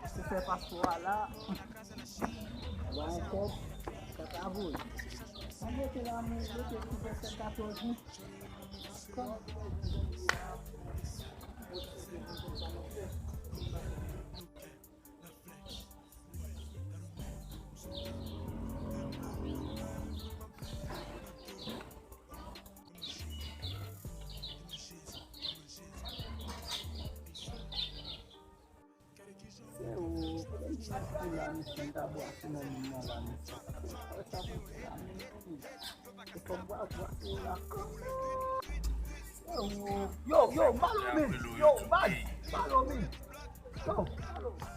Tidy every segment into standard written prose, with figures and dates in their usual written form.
Se fait passoire là, encore, ça t'avoue. On met la musique qui fait 14 jours. Yo, follow me. Yo, man, follow me. Yo, follow me.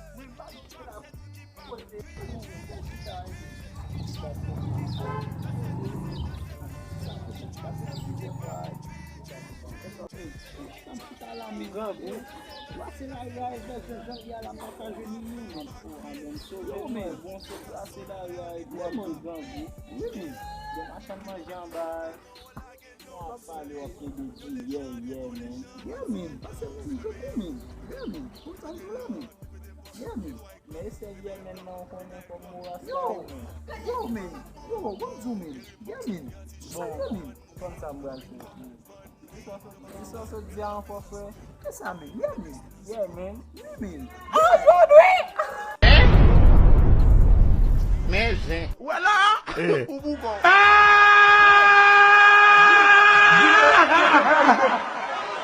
This also down for free. Yes, I mean, yeah, man. Mais j'ai. Voilà! Eh. Ou bougon. Ah!